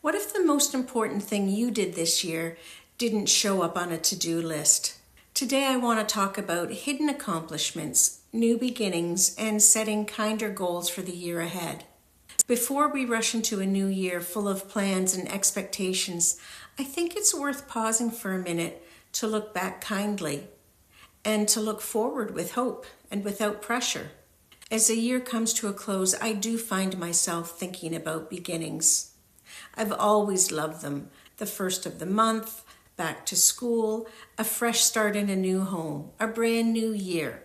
What if the most important thing you did this year didn't show up on a to-do list? Today I want to talk about hidden accomplishments, new beginnings, and setting kinder goals for the year ahead. Before we rush into a new year full of plans and expectations, I think it's worth pausing for a minute to look back kindly and to look forward with hope and without pressure. As the year comes to a close, I do find myself thinking about beginnings. I've always loved them. The first of the month, back to school, a fresh start in a new home, a brand new year.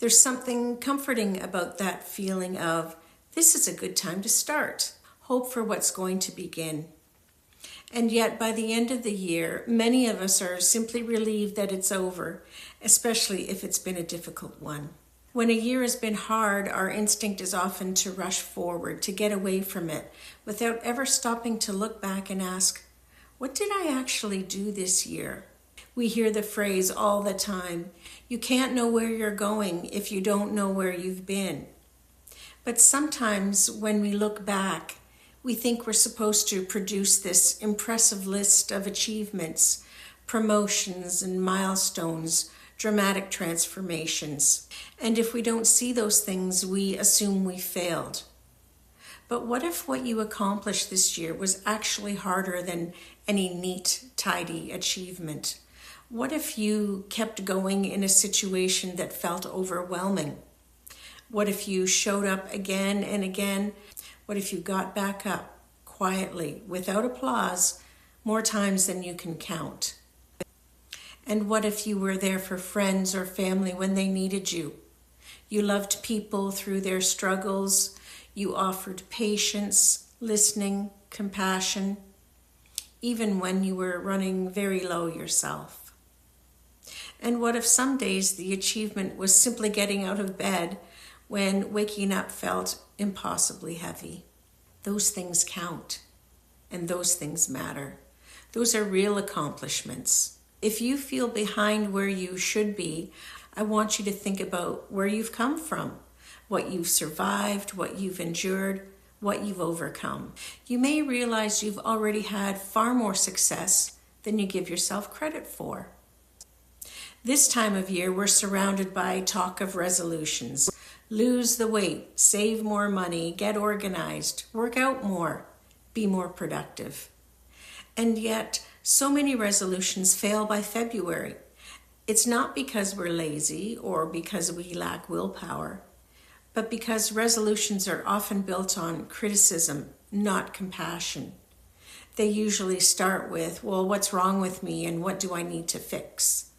There's something comforting about that feeling of, this is a good time to start. Hope for what's going to begin. And yet, by the end of the year, many of us are simply relieved that it's over, especially if it's been a difficult one. When a year has been hard, our instinct is often to rush forward, to get away from it, without ever stopping to look back and ask, what did I actually do this year? We hear the phrase all the time, you can't know where you're going if you don't know where you've been. But sometimes when we look back, we think we're supposed to produce this impressive list of achievements, promotions and milestones, dramatic transformations. And if we don't see those things, we assume we failed. But what if what you accomplished this year was actually harder than any neat, tidy achievement? What if you kept going in a situation that felt overwhelming? What if you showed up again and again? What if you got back up quietly, without applause, more times than you can count? And what if you were there for friends or family when they needed you? You loved people through their struggles. You offered patience, listening, compassion, even when you were running very low yourself. And what if some days the achievement was simply getting out of bed when waking up felt impossibly heavy? Those things count, and those things matter. Those are real accomplishments. If you feel behind where you should be, I want you to think about where you've come from, what you've survived, what you've endured, what you've overcome. You may realize you've already had far more success than you give yourself credit for. This time of year, we're surrounded by talk of resolutions. Lose the weight, save more money, get organized, work out more, be more productive. And yet, so many resolutions fail by February. It's not because we're lazy or because we lack willpower, but because resolutions are often built on criticism, not compassion. They usually start with, well, what's wrong with me and what do I need to fix?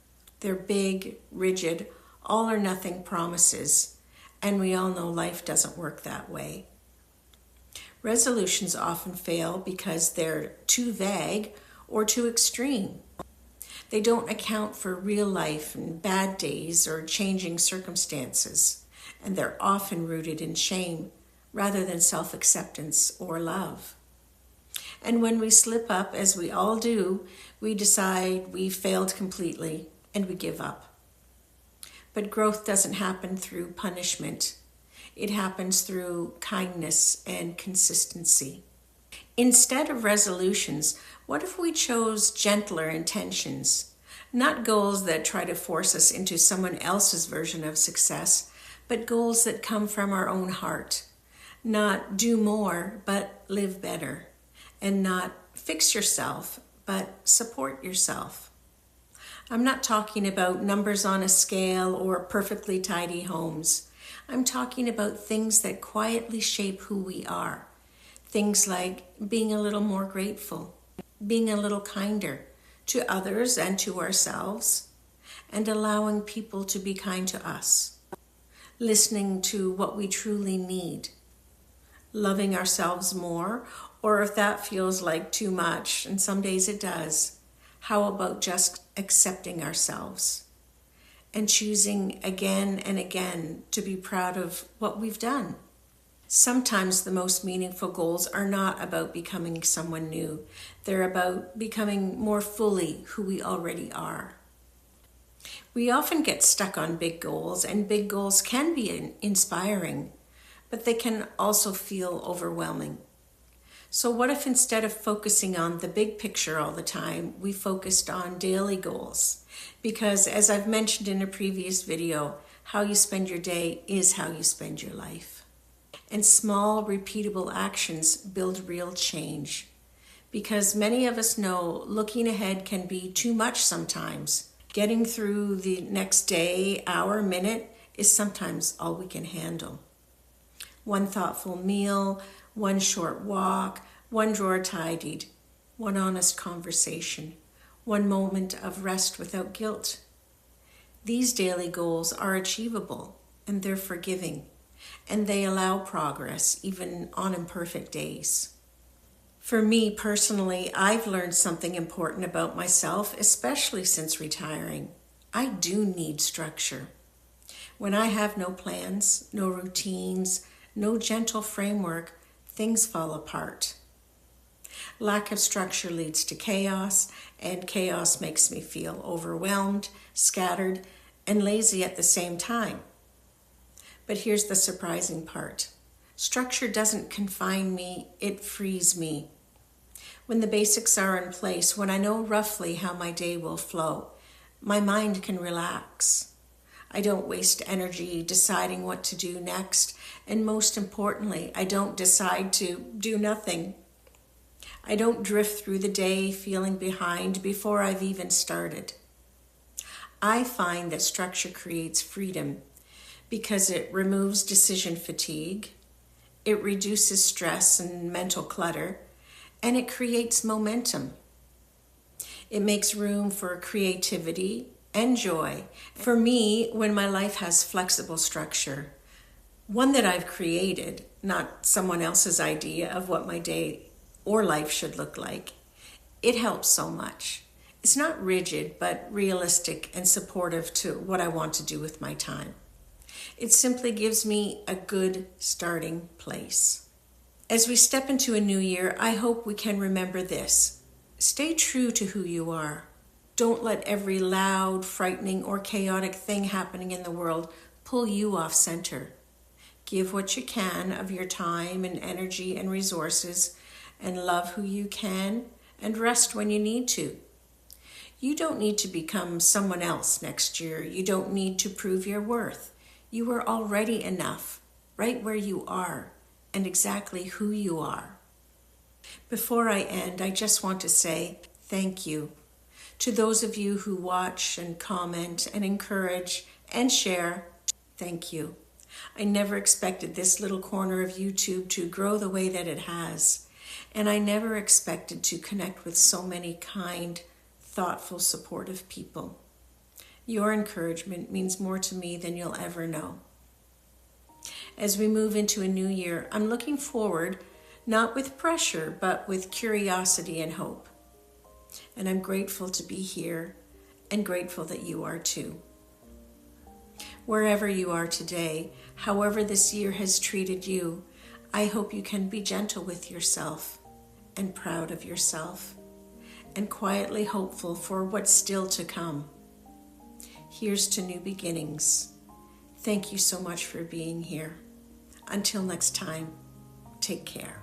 They're big, rigid, all or nothing promises, and we all know life doesn't work that way. Resolutions often fail because they're too vague or too extreme. They don't account for real life and bad days or changing circumstances, and they're often rooted in shame rather than self-acceptance or love. And when we slip up, as we all do, we decide we failed completely and we give up. But growth doesn't happen through punishment. It happens through kindness and consistency. Instead of resolutions, what if we chose gentler intentions? Not goals that try to force us into someone else's version of success, but goals that come from our own heart. Not do more, but live better. And not fix yourself, but support yourself. I'm not talking about numbers on a scale or perfectly tidy homes. I'm talking about things that quietly shape who we are. Things like being a little more grateful, being a little kinder to others and to ourselves, and allowing people to be kind to us, listening to what we truly need, loving ourselves more, or if that feels like too much, and some days it does, how about just accepting ourselves and choosing again and again to be proud of what we've done? Sometimes the most meaningful goals are not about becoming someone new. They're about becoming more fully who we already are. We often get stuck on big goals, and big goals can be inspiring, but they can also feel overwhelming. So what if instead of focusing on the big picture all the time, we focused on daily goals? Because as I've mentioned in a previous video, how you spend your day is how you spend your life. And small, repeatable actions build real change. Because many of us know looking ahead can be too much sometimes. Getting through the next day, hour, minute is sometimes all we can handle. One thoughtful meal, one short walk, one drawer tidied, one honest conversation, one moment of rest without guilt. These daily goals are achievable and they're forgiving, and they allow progress even on imperfect days. For me personally, I've learned something important about myself, especially since retiring. I do need structure. When I have no plans, no routines, no gentle framework, things fall apart. Lack of structure leads to chaos, and chaos makes me feel overwhelmed, scattered, and lazy at the same time. But here's the surprising part. Structure doesn't confine me, it frees me. When the basics are in place, when I know roughly how my day will flow, my mind can relax. I don't waste energy deciding what to do next, and most importantly, I don't decide to do nothing. I don't drift through the day feeling behind before I've even started. I find that structure creates freedom because it removes decision fatigue, it reduces stress and mental clutter, and it creates momentum. It makes room for creativity and joy. For me, when my life has flexible structure, one that I've created, not someone else's idea of what my day or life should look like, it helps so much. It's not rigid, but realistic and supportive to what I want to do with my time. It simply gives me a good starting place. As we step into a new year, I hope we can remember this. Stay true to who you are. Don't let every loud, frightening, or chaotic thing happening in the world pull you off center. Give what you can of your time and energy and resources, and love who you can, and rest when you need to. You don't need to become someone else next year. You don't need to prove your worth. You are already enough, right where you are, and exactly who you are. Before I end, I just want to say thank you to those of you who watch and comment and encourage and share. Thank you. I never expected this little corner of YouTube to grow the way that it has. And I never expected to connect with so many kind, thoughtful, supportive people. Your encouragement means more to me than you'll ever know. As we move into a new year, I'm looking forward, not with pressure, but with curiosity and hope. And I'm grateful to be here and grateful that you are too. Wherever you are today, however this year has treated you, I hope you can be gentle with yourself and proud of yourself and quietly hopeful for what's still to come. Here's to new beginnings. Thank you so much for being here. Until next time, take care.